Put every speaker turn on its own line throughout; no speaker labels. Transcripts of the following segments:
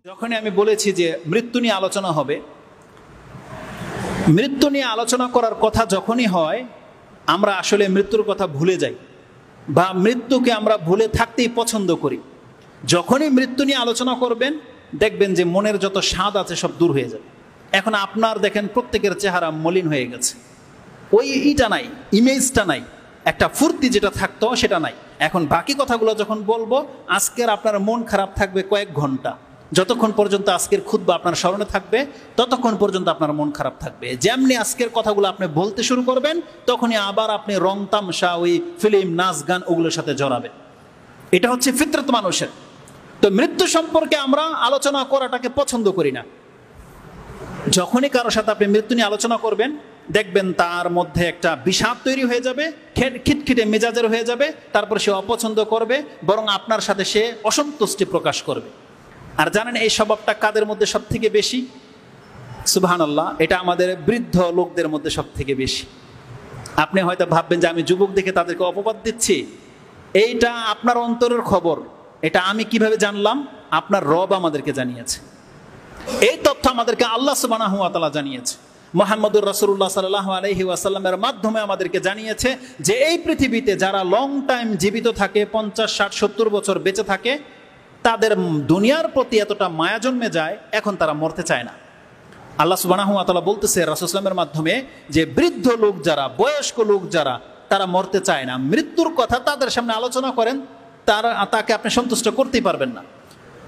যখনই আমি বলেছি যে মৃত্যু নিয়ে আলোচনা হবে, মৃত্যু নিয়ে আলোচনা করার কথা যখনই হয় আমরা আসলে মৃত্যুর কথা ভুলে যাই, বা মৃত্যুকে আমরা ভুলে থাকতেই পছন্দ করি। যখনই মৃত্যু নিয়ে আলোচনা করবেন দেখবেন যে মনের যত স্বাদ আছে সব দূর হয়ে যাবে। এখন আপনার দেখেন প্রত্যেকের চেহারা মলিন হয়ে গেছে, ওই ইটা নাই, ইমেজটা নাই, একটা ফুর্তি যেটা থাকতো সেটা নাই। এখন বাকি কথাগুলো যখন বলবো, আজকের আপনার মন খারাপ থাকবে কয়েক ঘন্টা, যতক্ষণ পর্যন্ত আজকের খুতবা আপনার স্মরণে থাকবে ততক্ষণ পর্যন্ত আপনার মন খারাপ থাকবে। যেমনি আজকের কথাগুলো আপনি বলতে শুরু করবেন তখনই আবার আপনি রং তামসা, ওই ফিল্ম, নাচ গান ওগুলোর সাথে জড়াবেন। এটা হচ্ছে ফিতরত মানুষের। তো মৃত্যু সম্পর্কে আমরা আলোচনা করাটাকে পছন্দ করি না। যখনই কারোর সাথে আপনি মৃত্যু নিয়ে আলোচনা করবেন দেখবেন তার মধ্যে একটা বিষাদ তৈরি হয়ে যাবে, খিটখিটে মেজাজের হয়ে যাবে, তারপর সে অপছন্দ করবে, বরং আপনার সাথে সে অসন্তুষ্টি প্রকাশ করবে। আর জানেন এই স্বভাবটা কাদের মধ্যে সব থেকে বেশি? সুবহানাল্লাহ, এটা আমাদের বৃদ্ধ লোকদের মধ্যে সব থেকে বেশি। আপনি হয়তো ভাববেন যে আমি যুবক দেখে তাদেরকে অপবাদ দিচ্ছি, এইটা আপনার অন্তরের খবর। এটা আমি কিভাবে জানলাম? আপনার রব আমাদেরকে জানিয়েছে। এই তথ্য আমাদেরকে আল্লাহ সুবহানাহু ওয়া তাআলা জানিয়েছে, মুহাম্মদুর রাসূলুল্লাহ সাল্লাল্লাহু আলাইহি ওয়াসাল্লামের মাধ্যমে আমাদেরকে জানিয়েছে যে এই পৃথিবীতে যারা লং টাইম জীবিত থাকে, 50, 60, 70 বছর বেঁচে থাকে, তাদের দুনিয়ার প্রতি এতটা মায়া জন্মে যায় এখন তারা মরতে চায় না। আল্লাহ সুবহানাহু ওয়া তাআলা বলতেছে রাসূল সাল্লাল্লাহু আলাইহি ওয়াসাল্লামের মাধ্যমে যে বৃদ্ধ লোক যারা, বয়স্ক লোক যারা, তারা মরতে চায় না। মৃত্যুর কথা তাদের সামনে আলোচনা করেন, তাকে আপনি সন্তুষ্ট করতেই পারবেন না।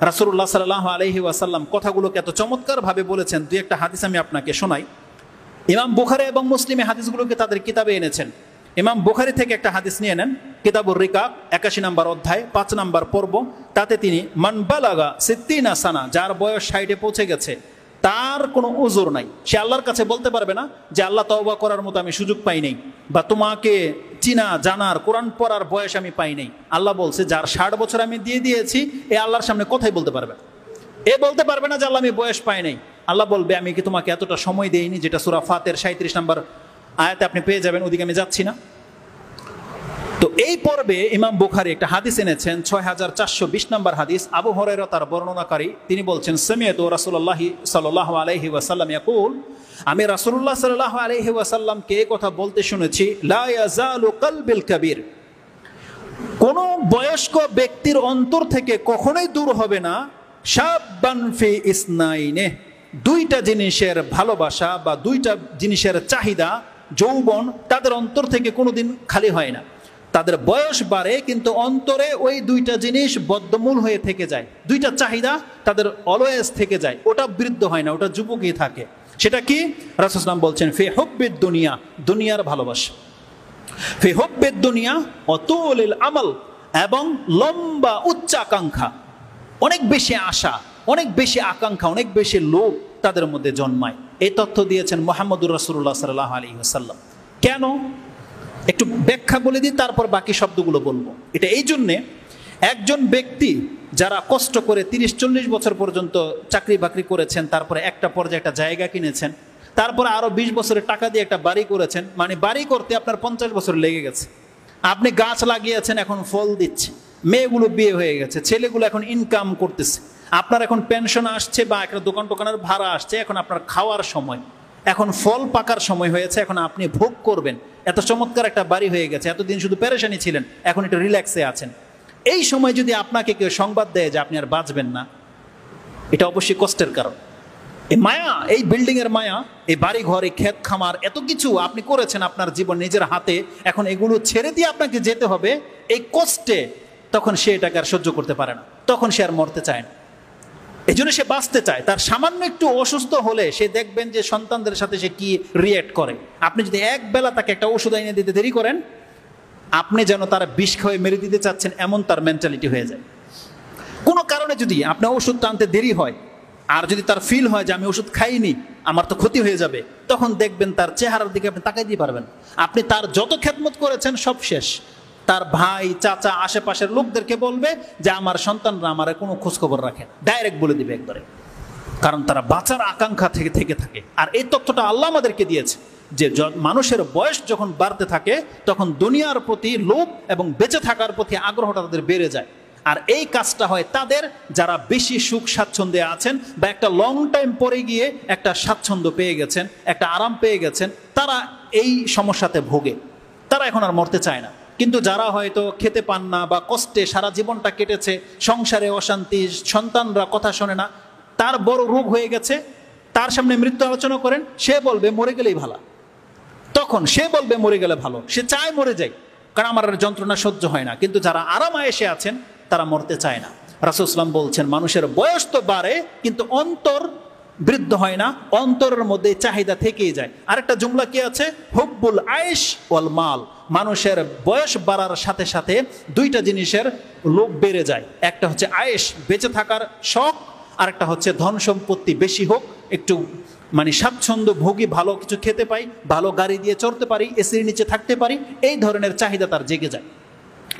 রাসূলুল্লাহ সাল্লাল্লাহু আলাইহি ওয়াসাল্লাম কথাগুলোকে এত চমৎকারভাবে বলেছেন। দুই একটা হাদিস আমি আপনাকে শোনাই। ইমাম বুখারী এবং মুসলিমে হাদিসগুলোকে তাদের কিতাবে এনেছেন। ইমাম বুখারী থেকে একটা হাদিস নিয়ে নেন, কিতাবুর রিকাব 81 নম্বর অধ্যায় 5 নম্বর পর্ব। তাতে তিনি মান বালাগা সিত্তিনা সানা, যার বয়স 60-এ পৌঁছে গেছে, তার কোনো উযর নাই। সে আল্লাহর কাছে বলতে পারবে না যে আল্লাহ তওবা করার মতো আমি সুযোগ পাই নাই, বা তোমাকে চিনা জানার, কোরআন পড়ার বয়স আমি পাই নাই। আল্লাহ বলছে যার 60 বছর আমি দিয়ে দিয়েছি, এ আল্লাহর সামনে কথাই বলতে পারবে না। এ বলতে পারবে না যে আল্লাহ আমি বয়স পাই নাই। আল্লাহ বলবে আমি কি তোমাকে এতটা সময় দেইনি? যেটা সূরা ফাতির 37 নম্বর আয়াতে আপনি পেয়ে যাবেন, ওদিকে আমি যাচ্ছি না। তো এই পর্বে ইমাম বুখারী একটা হাদিস এনেছেন, 6420 নম্বর হাদিস। আবু হুরায়রা তার বর্ণনাকারী, তিনি বলছেন সামিআতু রাসূলুল্লাহি সাল্লাল্লাহু আলাইহি ওয়াসাল্লাম ইয়াকুল, আমি রাসূলুল্লাহ সাল্লাল্লাহু আলাইহি ওয়াসাল্লামকে এই কথা বলতে শুনেছি, লা ইয়াজালু কলবিল কাবীর, কোন বয়স্ক ব্যক্তির অন্তর থেকে কখনোই দূর হবে না শাববান ফি ইসনাইনে, দুইটা জিনিসের ভালোবাসা বা দুইটা জিনিসের চাহিদা, যৌবন তাদের অন্তর থেকে কোনোদিন খালি হয় না। তাদের বয়স বাড়ে কিন্তু অন্তরে ওই দুইটা জিনিস বদ্ধমূল হয়ে থেকে যায়। দুইটা চাহিদা তাদের অলওয়েজ থেকে যায়, ওটা বৃদ্ধ হয় না, ওটা যুবকই থাকে। সেটা কি? রাসূল সাল্লাল্লাহু আলাইহি ওয়াসাল্লাম বলছেন ফি হুব্বিদ দুনিয়া, দুনিয়ার ভালোবাসা, ফি হুব্বিদ দুনিয়া ওয়া তুলিল আমাল, এবং লম্বা উচ্চাকাঙ্ক্ষা, অনেক বেশি আশা, অনেক বেশি আকাঙ্ক্ষা, অনেক বেশি লোভ তাদের মধ্যে জন্মায়। এই তথ্য দিয়েছেন মুহাম্মদুর রাসূলুল্লাহ সাল্লাল্লাহু আলাইহি ওয়াসাল্লাম। কেন? একটু ব্যাখ্যা বলে দিই, তারপর বাকি শব্দগুলো বলবো। এটা এই জন্যে, একজন ব্যক্তি যারা কষ্ট করে 30-40 বছর পর্যন্ত চাকরি বাকরি করেছেন, তারপরে একটা পর্যায়ে একটা জায়গা কিনেছেন, তারপরে আরো 20 বছরের টাকা দিয়ে একটা বাড়ি করেছেন, মানে বাড়ি করতে আপনার 50 বছর লেগে গেছে। আপনি গাছ লাগিয়েছেন, এখন ফল দিচ্ছে, মেয়েগুলো বিয়ে হয়ে গেছে, ছেলেগুলো এখন ইনকাম করতেছে, আপনার এখন পেনশন আসছে বা একটা দোকান টোকানের ভাড়া আসছে, এখন আপনার খাওয়ার সময়, এখন ফল পাকার সময় হয়েছে, এখন আপনি ভোগ করবেন। এত চমৎকার একটা বাড়ি হয়ে গেছে, এতদিন শুধু পেরেশানি ছিলেন, এখন একটু রিল্যাক্সে আছেন। এই সময় যদি আপনাকে কেউ সংবাদ দেয় যে আপনি আর বাঁচবেন না, এটা অবশ্যই কষ্টের কারণ। এই মায়া, এই বিল্ডিং এর মায়া, এই বাড়ি ঘর, এই ক্ষেত খামার, এত কিছু আপনি করেছেন আপনার জীবন নিজের হাতে, এখন এগুলো ছেড়ে দিয়ে আপনাকে যেতে হবে এই কষ্টে, তখন সে এটাকে আর সহ্য করতে পারে না, তখন সে আর মরতে চায় না। এই জন্য সে বাঁচতে চায়। তার সামান্য একটু অসুস্থ হলে সে দেখবেন যে সন্তানদের সাথে সে কি রিয়েক্ট করে। আপনি যদি এক বেলা তাকে একটা ওষুধ এনে দিতে দেরি করেন, আপনি যেন তারা বিষ খাওয়ে মেরে দিতে চাচ্ছেন, এমন তার মেন্টালিটি হয়ে যায়। কোনো কারণে যদি আপনার ওষুধটা আনতে দেরি হয়, আর যদি তার ফিল হয় যে আমি ওষুধ খাইনি, আমার তো ক্ষতি হয়ে যাবে, তখন দেখবেন তার চেহারার দিকে আপনি তাকাই দিয়ে পারবেন। আপনি তার যত খেদমত করেছেন সব শেষ। তার ভাই, চাচা, আশেপাশের লোকদেরকে বলবে যে আমার সন্তানরা আমার কোনো খোঁজখবর রাখে, ডাইরেক্ট বলে দিবে একবারে, কারণ তারা বাঁচার আকাঙ্ক্ষা থেকে থাকে। আর এই তথ্যটা আল্লাহ আমাদেরকে দিয়েছে। যে মানুষের বয়স যখন বাড়তে থাকে তখন দুনিয়ার প্রতি লোভ এবং বেঁচে থাকার প্রতি আগ্রহটা তাদের বেড়ে যায়। আর এই কাজটা হয় তাদের যারা বেশি সুখ স্বাচ্ছন্দ্যে আছেন বা একটা লং টাইম পরে গিয়ে একটা স্বাচ্ছন্দ্য পেয়ে গেছেন, একটা আরাম পেয়ে গেছেন, তারা এই সমস্যাতে ভোগে, তারা এখন আর মরতে চায় না। কিন্তু যারা হয়তো খেতে পান না বা কষ্টে সারা জীবনটা কেটেছে, সংসারে অশান্তি, সন্তানরা কথা শোনে না, তার বড় রোগ হয়ে গেছে, তার সামনে মৃত্যু আলোচনা করেন, সে বলবে মরে গেলেই ভালো। তখন সে বলবে মরে গেলে ভালো, সে চায় মরে যাই, কারণ আমার যন্ত্রণা সহ্য হয় না। কিন্তু যারা আরাম আয়েশে আছেন তারা মরতে চায় না। রাসূল সাল্লাল্লাহু আলাইহি ওয়াসাল্লাম বলছেন মানুষের বয়স তো বাড়ে কিন্তু অন্তর বৃদ্ধ হয় না, অন্তরের মধ্যে চাহিদা থেকেই যায়। আরেকটা জুমলা কি আছে, হুব্বুল আয়েশ ওয়াল মাল, মানুষের বয়স বাড়ার সাথে সাথে দুইটা জিনিসের লোভ বেড়ে যায়। একটা হচ্ছে আয়েশ, বেঁচে থাকার শখ, আরেকটা হচ্ছে ধন সম্পত্তি বেশি হোক, একটু মানে স্বাচ্ছন্দ্য ভোগী, ভালো কিছু খেতে পাই, ভালো গাড়ি দিয়ে চড়তে পারি, এসির নিচে থাকতে পারি, এই ধরনের চাহিদা তার জেগে যায়।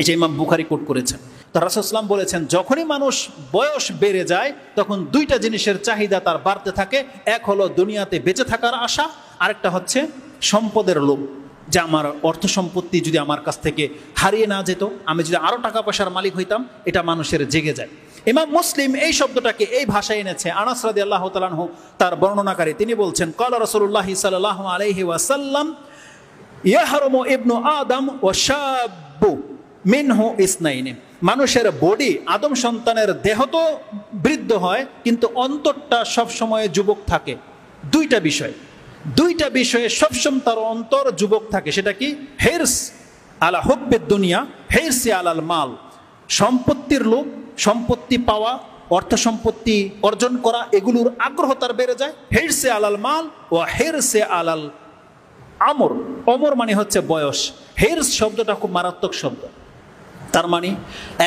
এই যে ইমাম বুখারী কোট করেছেন। তো রাসূল সাল্লাল্লাহু আলাইহি ওয়াসাল্লাম বলেছেন যখনই মানুষ বয়স বেড়ে যায় তখন দুইটা জিনিসের চাহিদা তার বাড়তে থাকে। এক হলো দুনিয়াতে বেঁচে থাকার আশা, আরেকটা হচ্ছে সম্পদের লোভ, যে আমার অর্থ সম্পত্তি যদি আমার কাছ থেকে হারিয়ে না যেত, আমি যদি আরও টাকা পয়সার মালিক হইতাম, এটা মানুষের জেগে যায়। ইমাম মুসলিম এই শব্দটাকে এই ভাষায় এনেছে। আনাস রাদিয়াল্লাহু তাআলা আনহু তার বর্ণনাকারী, তিনি বলছেন ক্বালা রাসূলুল্লাহ সাল্লাল্লাহু আলাইহি ওয়াসাল্লাম ইয়াহরুমু ইবনু আদম ওয়া শাব্বু মিনহু ইসনাইনি, মানুষের বডি, আদম সন্তানের দেহ তো বৃদ্ধ হয় কিন্তু অন্তরটা সবসময় যুবক থাকে। দুইটা বিষয়ে সবসময় তার অন্তর যুবক থাকে। সেটা কি? হিরস আলা হুব্বিদ দুনিয়া, হিরসি আলাল মাল, সম্পত্তির লোভ, সম্পত্তি পাওয়া, অর্থ সম্পত্তি অর্জন করা, এগুলোর আগ্রহ তার বেড়ে যায়। হিরসে আলাল মাল ও হিরসে আলাল আমর, অমর মানে হচ্ছে বয়স। হিরস শব্দটা খুব মারাত্মক শব্দ। তার মানে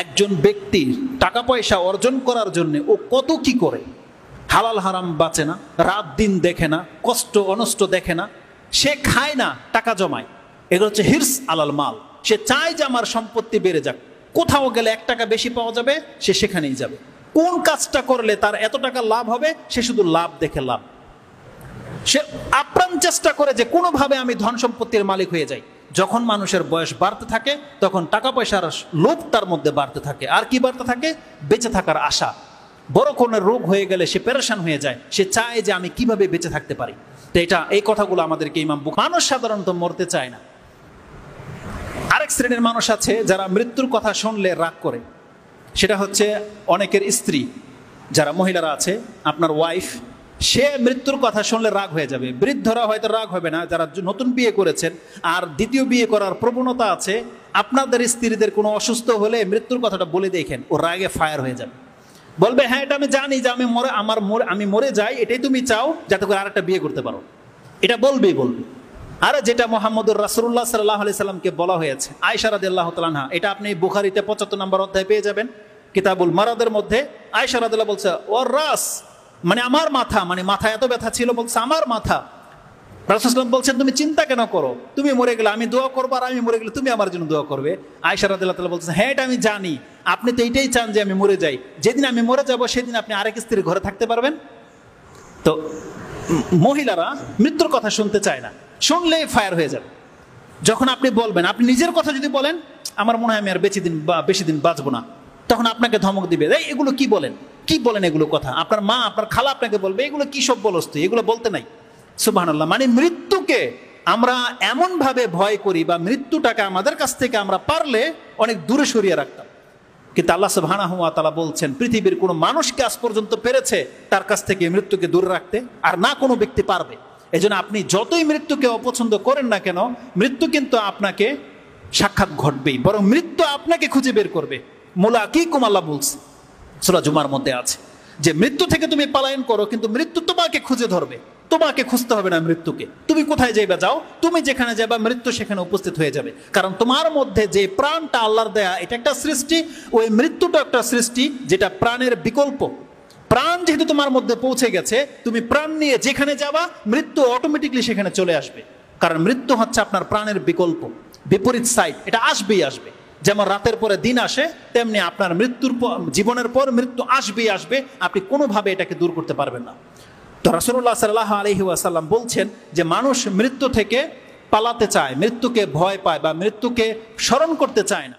একজন ব্যক্তি টাকা পয়সা অর্জন করার জন্য ও কত কি করে, হালাল হারাম বাঁচে না, রাত দিন দেখে না, কষ্ট অনষ্ট দেখে না, সে খায় না, টাকা জমায়, এগুলো হচ্ছে হিরস আলাল মাল। সে চায় যে আমার সম্পত্তি বেড়ে যাক, কোথাও গেলে 1 টাকা বেশি পাওয়া যাবে সে সেখানেই যাবে, কোন কাজটা করলে তার এত টাকা লাভ হবে সে শুধু লাভ দেখে লাভ, সে আপ্রাণ চেষ্টা করে যে কোনোভাবে আমি ধন সম্পত্তির মালিক হয়ে যাই। যখন মানুষের বয়স বাড়তে থাকে তখন টাকা পয়সার লোভ তার মধ্যে বাড়তে থাকে। আর কি বাড়তে থাকে? বেঁচে থাকার আশা। বড় কোনো রোগ হয়ে গেলে সে পেরেশান হয়ে যায়, সে চায় যে আমি কিভাবে বেঁচে থাকতে পারি। তো এই কথাগুলো আমাদেরকে ইমাম বুখারী, মানুষ সাধারণত মরতে চায় না। আরেক শ্রেণীর মানুষ আছে যারা মৃত্যুর কথা শুনলে রাগ করে, সেটা হচ্ছে অনেকের স্ত্রী, যারা মহিলারা আছে, আপনার ওয়াইফ, সে মৃত্যুর কথা শুনলে রাগ হয়ে যাবে। বৃদ্ধরা হয়তো রাগ হবে না, যারা নতুন বিয়ে করেছেন আর দ্বিতীয় বিয়ে করার প্রবণতা আছে, আপনাদের স্ত্রীদের কোনো অসুস্থ হলে মৃত্যুর কথাটা বলে দেখেন, ও রাগে ফায়ার হয়ে যাবে, বলবে হ্যাঁ এটা আমি জানি যে আমি মরে যাই, এটাই তুমি চাও যাতে করে আরেকটা বিয়ে করতে পারো, এটা বলবে। আর যেটা মুহাম্মদুর রাসূলুল্লাহ সাল্লাল্লাহু আলাইহি সাল্লামকে বলা হয়েছে, আয়েশা রাদিয়াল্লাহু তাআলা আনহা, এটা আপনি বুখারীতে 75 নম্বর অধ্যায়ে পেয়ে যাবেন, কিতাবুল মারাদের মধ্যে। আয়েশা রাদিয়াল্লাহু বলছে ওর রাস, মানে আমার মাথা, মানে মাথা এত ব্যথা ছিল, বলছে আমার মাথা। রাসূল সাল্লাল্লাহু আলাইহি ওয়াসাল্লাম বলছেন তুমি চিন্তা কেন করো, তুমি মরে গেলে আমি দোয়া করবো, আর আমি মরে গেলে তুমি আমার জন্য দোয়া করবে। আয়েশা রাদিয়াল্লাহু তাআলা বলছেন হ্যাঁ এটা আমি জানি, আপনি তো এইটাই চান যে আমি মরে যাই, যেদিন আমি মরে যাব সেদিন আপনি আরেক স্ত্রীর ঘরে থাকতে পারবেন। তো মহিলারা মৃত্যুর কথা শুনতে চায় না, শুনলেই ফায়ার হয়ে যাবে। যখন আপনি বলবেন, আপনি নিজের কথা যদি বলেন আমার মনে হয় আমি আর বেশি দিন বাঁচবো না, তখন আপনাকে ধমক দিবে, এই এগুলো কি বলেন এগুলো কথা। আপনার মা, আপনার খালা আপনাকে বলবে এগুলো কি সব বলস তুই, এগুলো বলতে নাই। সুবহানাল্লাহ। মানে মৃত্যুকে আমরা এমন ভাবে ভয় করি, বা মৃত্যুটাকে আমাদের কাছ থেকে আমরা পারলে অনেক দূরে সরিয়ে রাখতাম, কিন্তু আল্লাহ সুবহানাহু ওয়া তাআলা বলছেন পৃথিবীর কোনো মানুষকে আজ পর্যন্ত পেরেছে তার কাছ থেকে মৃত্যুকে দূরে রাখতে, আর না কোনো ব্যক্তি পারবে। এজন্য আপনি যতই মৃত্যুকে অপছন্দ করেন না কেন, মৃত্যু কিন্তু আপনাকে সাক্ষাৎ ঘটবেই, বরং মৃত্যু আপনাকে খুঁজে বের করবে। মুলাকিকুম, আল্লাহ বলছে সূরা জুমার মধ্যে আছে যে মৃত্যু থেকে তুমি পলায়ন করো, কিন্তু মৃত্যু তোমাকে খুঁজে ধরবে, তোমাকে খুঁজতে হবে না মৃত্যুকে। তুমি কোথায় যাইবা যাও, তুমি যেখানে যাবা মৃত্যু সেখানে উপস্থিত হয়ে যাবে, কারণ তোমার মধ্যে যে প্রাণটা আল্লাহর দেয়া, এটা একটা সৃষ্টি, ওই মৃত্যুটা একটা সৃষ্টি যেটা প্রাণের বিকল্প। প্রাণ যেহেতু তোমার মধ্যে পৌঁছে গেছে, তুমি প্রাণ নিয়ে যেখানে যাবা মৃত্যু অটোমেটিকলি সেখানে চলে আসবে, কারণ মৃত্যু হচ্ছে আপনার প্রাণের বিকল্প, বিপরীত সাইড, এটা আসবেই আসবে। যেমন রাতের পরে দিন আসে, তেমনি আপনার জীবনের পর মৃত্যু আসবেই আসবে, আপনি কোনোভাবে এটাকে দূর করতে পারবেন না। তো রাসূলুল্লাহ সাল্লাল্লাহু আলাইহি ওয়াসাল্লাম বলছেন যে মানুষ মৃত্যু থেকে পালাতে চায়, মৃত্যুকে ভয় পায় বা মৃত্যুকে স্মরণ করতে চায় না।